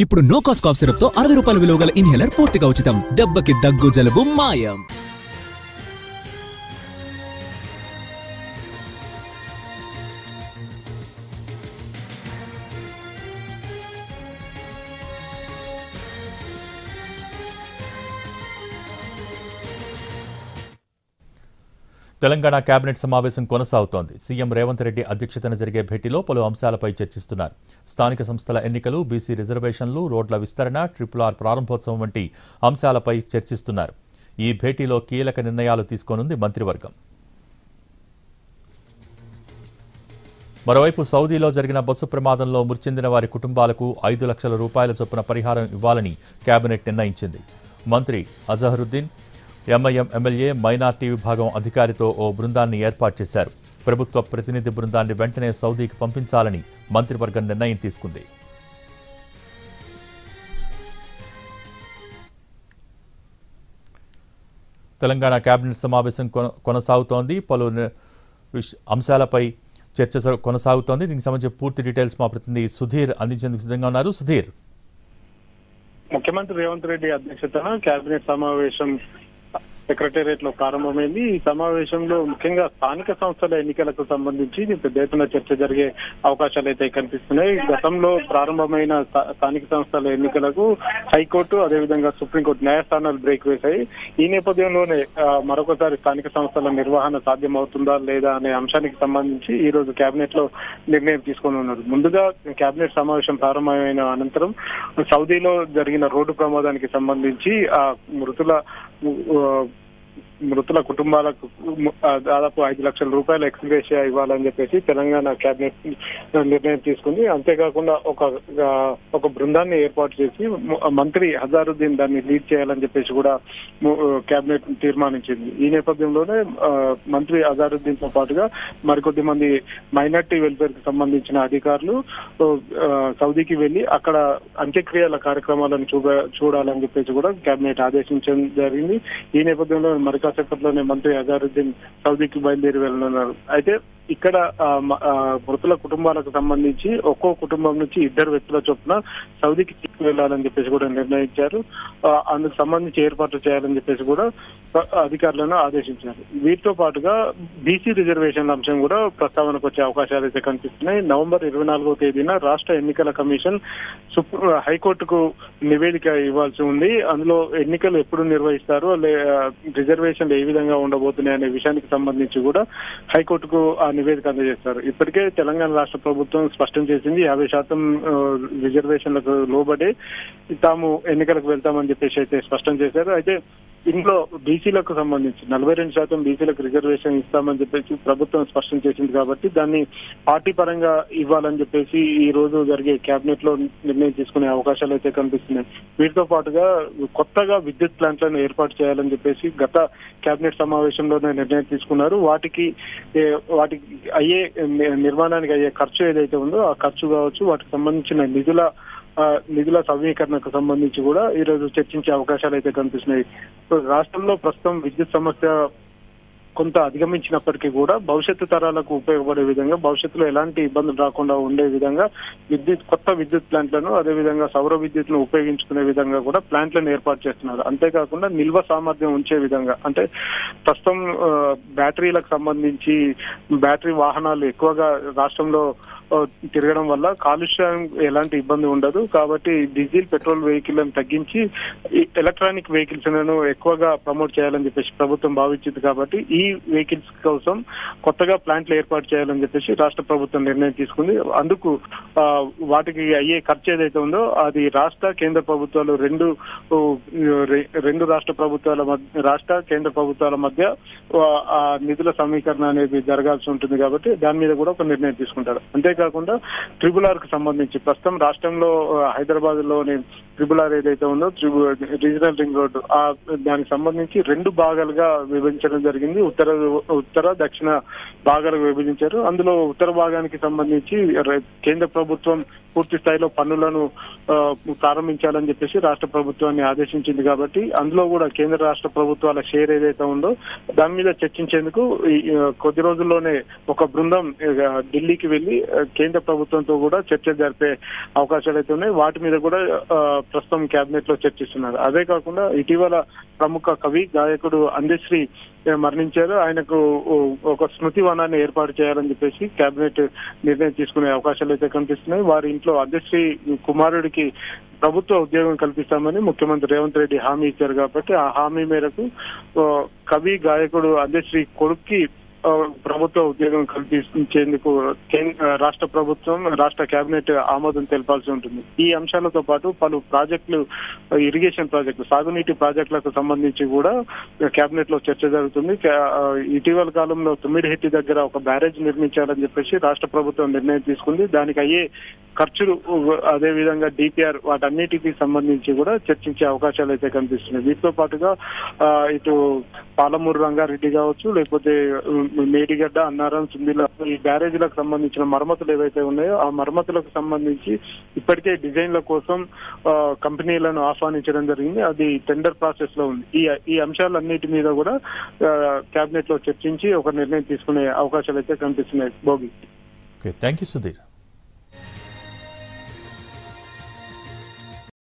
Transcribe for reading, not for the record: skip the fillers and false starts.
ఇప్పుడు no cost cough syrup తో 60 రూపాయల విలువ గల ఇన్హేలర్ పూర్తిగా ఉచితం. దెబ్బకి దగ్గు జలుబు మాయం. తెలంగాణ కేబినెట్ సమావేశం కొనసాగుతోంది. సీఎం రేవంత్ రెడ్డి అధ్యక్షతన జరిగే భేటీలో పలు అంశాలపై చర్చిస్తున్నారు. స్థానిక సంస్థల ఎన్నికలు, బీసీ రిజర్వేషన్లు, రోడ్ల విస్తరణ, RRR ప్రారంభోత్సవం వంటి అంశాలపై చర్చిస్తున్నారు. ఈ భేటీలో కీలక నిర్ణయాలు తీసుకోనుంది మంత్రివర్గం. మరోవైపు సౌదీలో జరిగిన బస్సు ప్రమాదంలో మృతి చెందిన వారి కుటుంబాలకు 5 లక్షల రూపాయల చొప్పున పరిహారం ఇవ్వాలని కేబినెట్ నిర్ణయించింది. మంత్రి అజహరుద్దీన్ ఎంఐఎం ఎమ్మెల్యే మైనార్టీ విభాగం అధికారితో ఓ బృందాన్ని ఏర్పాటు చేశారు. ప్రభుత్వ ప్రతినిధి బృందాన్ని వెంటనే సౌదీకి పంపించాలని మంత్రివర్గం నిర్ణయం తీసుకుంది. తెలంగాణ కేబినెట్ సమావేశం కొనసాగుతోంది. పలు అంశాలపై చర్చ కొనసాగుతోంది. దీనికి సంబంధించి పూర్తి డీటెయిల్స్ మా ప్రతినిధి సుధీర్ అందించేందుకు సిద్ధంగా ఉన్నారు. సుధీర్, ముఖ్యమంత్రి రేవంత్ రెడ్డి అధ్యక్షతన కేబినెట్ సమావేశం సెక్రటేరియట్ లో ప్రారంభమైంది. ఈ సమావేశంలో ముఖ్యంగా స్థానిక సంస్థల ఎన్నికలకు సంబంధించి పెద్ద ఎత్తున చర్చ జరిగే అవకాశాలు అయితే కనిపిస్తున్నాయి. గతంలో ప్రారంభమైన స్థానిక సంస్థల ఎన్నికలకు హైకోర్టు, అదేవిధంగా సుప్రీంకోర్టు న్యాయస్థానాలు బ్రేక్ వేశాయి. ఈ నేపథ్యంలోనే మరొకసారి స్థానిక సంస్థల నిర్వహణ సాధ్యమవుతుందా లేదా అనే అంశానికి సంబంధించి ఈ రోజు కేబినెట్ లో నిర్ణయం తీసుకొని ఉన్నారు. ముందుగా కేబినెట్ సమావేశం ప్రారంభమైన అనంతరం సౌదీలో జరిగిన రోడ్డు ప్రమాదానికి సంబంధించి ఆ మృతుల కుటుంబాలకు దాదాపు 5 లక్షల రూపాయల ఎక్స్గ్రేషియా ఇవ్వాలని చెప్పేసి తెలంగాణ కేబినెట్ నిర్ణయం తీసుకుంది. అంతేకాకుండా ఒక బృందాన్ని ఏర్పాటు చేసి మంత్రి అజహరుద్దీన్ దాన్ని లీడ్ చేయాలని చెప్పేసి కూడా కేబినెట్ తీర్మానించింది. ఈ నేపథ్యంలోనే మంత్రి అజహరుద్దీన్ తో పాటుగా మరికొద్ది మంది మైనార్టీ వెల్ఫేర్ కి సంబంధించిన అధికారులు సౌదీకి వెళ్లి అక్కడ అంత్యక్రియల కార్యక్రమాలను చూడాలని చెప్పేసి కూడా కేబినెట్ ఆదేశించడం జరిగింది. ఈ నేపథ్యంలో మరికాసేపట్లోనే మంత్రి అజహరుద్దీన్ సౌదీకి బయలుదేరి వెళ్ళనున్నారు. అయితే ఇక్కడ మృతుల కుటుంబాలకు సంబంధించి ఒక్కో కుటుంబం నుంచి 2 వ్యక్తుల చొప్పున సౌదీకి తీసుకువెళ్లాలని చెప్పేసి కూడా నిర్ణయించారు. అందుకు సంబంధించి ఏర్పాట్లు చేయాలని చెప్పేసి కూడా అధికారులను ఆదేశించారు. వీటితో పాటుగా బీసీ రిజర్వేషన్ల అంశం కూడా ప్రస్తావనకు వచ్చే అవకాశాలు అయితే కనిపిస్తున్నాయి. నవంబర్ 24వ తేదీన రాష్ట్ర ఎన్నికల కమిషన్ హైకోర్టుకు నివేదిక ఇవ్వాల్సి ఉంది. అందులో ఎన్నికలు ఎప్పుడు నిర్వహిస్తారు, రిజర్వేషన్లు ఏ విధంగా ఉండబోతున్నాయి అనే విషయానికి సంబంధించి కూడా హైకోర్టుకు ఆ నివేదిక అందజేస్తారు. ఇప్పటికే తెలంగాణ రాష్ట్ర ప్రభుత్వం స్పష్టం చేసింది 50% రిజర్వేషన్లకు లోబడి తాము ఎన్నికలకు వెళ్తామని చెప్పేసి అయితే స్పష్టం చేశారు. అయితే ఇందులో బీసీలకు సంబంధించి 42% బీసీలకు రిజర్వేషన్ ఇస్తామని చెప్పేసి ప్రభుత్వం స్పష్టం చేసింది. కాబట్టి దాన్ని పార్టీ పరంగా ఇవ్వాలని చెప్పేసి ఈ రోజు జరిగే కేబినెట్ లో నిర్ణయం తీసుకునే అవకాశాలు అయితే కనిపిస్తున్నాయి. వీటితో పాటుగా కొత్తగా విద్యుత్ ప్లాంట్లను ఏర్పాటు చేయాలని చెప్పేసి గత కేబినెట్ సమావేశంలోనే నిర్ణయం తీసుకున్నారు. వాటికి అయ్యే నిర్మాణానికి అయ్యే ఖర్చు ఏదైతే ఉందో ఆ ఖర్చు కావచ్చు, వాటికి సంబంధించిన నిధుల సమీకరణకు సంబంధించి కూడా ఈ రోజు చర్చించే అవకాశాలు అయితే కనిపిస్తున్నాయి. రాష్ట్రంలో ప్రస్తుతం విద్యుత్ సమస్య కొంత అధిగమించినప్పటికీ కూడా భవిష్యత్తు తరాలకు ఉపయోగపడే విధంగా, భవిష్యత్తులో ఎలాంటి ఇబ్బందులు రాకుండా ఉండే విధంగా కొత్త విద్యుత్ ప్లాంట్లను, అదేవిధంగా సౌర విద్యుత్ను ఉపయోగించుకునే విధంగా కూడా ప్లాంట్లను ఏర్పాటు చేస్తున్నారు. అంతేకాకుండా నిల్వ సామర్థ్యం ఉంచే విధంగా, అంటే ప్రస్తుతం బ్యాటరీలకు సంబంధించి బ్యాటరీ వాహనాలు ఎక్కువగా రాష్ట్రంలో తిరగడం వల్ల కాలుష్యం ఎలాంటి ఇబ్బంది ఉండదు. కాబట్టి డీజిల్, పెట్రోల్ వెహికల్లను తగ్గించి ఎలక్ట్రానిక్ వెహికల్స్ లను ఎక్కువగా ప్రమోట్ చేయాలని చెప్పేసి ప్రభుత్వం భావించింది. కాబట్టి ఈ వెహికల్స్ కోసం కొత్తగా ప్లాంట్లు ఏర్పాటు చేయాలని చెప్పేసి రాష్ట్ర ప్రభుత్వం నిర్ణయం తీసుకుంది. అందుకు వాటికి అయ్యే ఖర్చు ఏదైతే ఉందో అది రాష్ట్ర కేంద్ర ప్రభుత్వాలు రెండు రాష్ట్ర కేంద్ర ప్రభుత్వాల మధ్య ఆ నిధుల సమీకరణ అనేది జరగాల్సి ఉంటుంది. కాబట్టి దాని మీద కూడా ఒక నిర్ణయం తీసుకుంటారు. అంతేకాకుండా RRR కు సంబంధించి ప్రస్తుతం రాష్ట్రంలో హైదరాబాద్ లోని RRR ఏదైతే ఉందో రీజనల్ రింగ్ రోడ్డు, దానికి సంబంధించి 2 భాగాలుగా విభజించడం జరిగింది. ఉత్తర దక్షిణ భాగాలకు విభజించారు. అందులో ఉత్తర భాగానికి సంబంధించి కేంద్ర ప్రభుత్వం పూర్తి స్థాయిలో పన్నులను ప్రారంభించాలని చెప్పేసి రాష్ట్ర ప్రభుత్వాన్ని ఆదేశించింది. కాబట్టి అందులో కూడా కేంద్ర రాష్ట్ర ప్రభుత్వాల షేర్ ఏదైతే ఉందో దాని మీద చర్చించేందుకు కొద్ది రోజుల్లోనే ఒక బృందం ఢిల్లీకి వెళ్లి కేంద్ర ప్రభుత్వంతో కూడా చర్చ జరిపే అవకాశాలు అయితే ఉన్నాయి. వాటి మీద కూడా ప్రస్తుతం కేబినెట్ లో చర్చిస్తున్నారు. అదే కాకుండా ఇటీవల ప్రముఖ కవి గాయకుడు అందశ్రీ మరణించారు. ఆయనకు ఒక స్మృతి వనాన్ని ఏర్పాటు చేయాలని చెప్పేసి కేబినెట్ నిర్ణయం తీసుకునే అవకాశాలు అయితే కనిపిస్తున్నాయి. వారి ఇంట్లో అందశ్రీ కుమారుడికి ప్రభుత్వ ఉద్యోగం కల్పిస్తామని ముఖ్యమంత్రి రేవంత్ రెడ్డి హామీ ఇచ్చారు. కాబట్టి ఆ హామీ మేరకు కవి గాయకుడు అందశ్రీ కొడుక్కి ప్రభుత్వ ఉద్యోగం కల్పించేందుకు రాష్ట్ర ప్రభుత్వం రాష్ట్ర కేబినెట్ ఆమోదం తెలపాల్సి ఉంటుంది. ఈ అంశాలతో పాటు పలు ప్రాజెక్టులు, ఇరిగేషన్ ప్రాజెక్టులు, సాగునీటి ప్రాజెక్టులకు సంబంధించి కూడా కేబినెట్ లో చర్చ జరుగుతుంది. ఇటీవల కాలంలో తుమ్మిడిహెట్టి దగ్గర ఒక బ్యారేజ్ నిర్మించాలని చెప్పేసి రాష్ట్ర ప్రభుత్వం నిర్ణయం తీసుకుంది. దానికి అయ్యే ఖర్చులు, అదే విధంగా డిపిఆర్, వాటన్నిటికి సంబంధించి కూడా చర్చించే అవకాశాలు అయితే కనిపిస్తున్నాయి. వీటితో పాటుగా ఇటు పాలమూరు రంగారెడ్డి కావచ్చు, లేకపోతే మేడిగడ్డ, అన్నారం, సుందిల ఈ బ్యారేజీలకు సంబంధించిన మరమ్మతులు ఏవైతే ఉన్నాయో ఆ మరమ్మతులకు సంబంధించి ఇప్పటికే డిజైన్ల కోసం కంపెనీలను ఆహ్వానించడం జరిగింది. అది టెండర్ ప్రాసెస్ లో ఉంది. ఈ అంశాలన్నిటి మీద కూడా కేబినెట్ లో చర్చించి ఒక నిర్ణయం తీసుకునే అవకాశాలు అయితే కనిపిస్తున్నాయి. భోగి. Thank you Sudheer.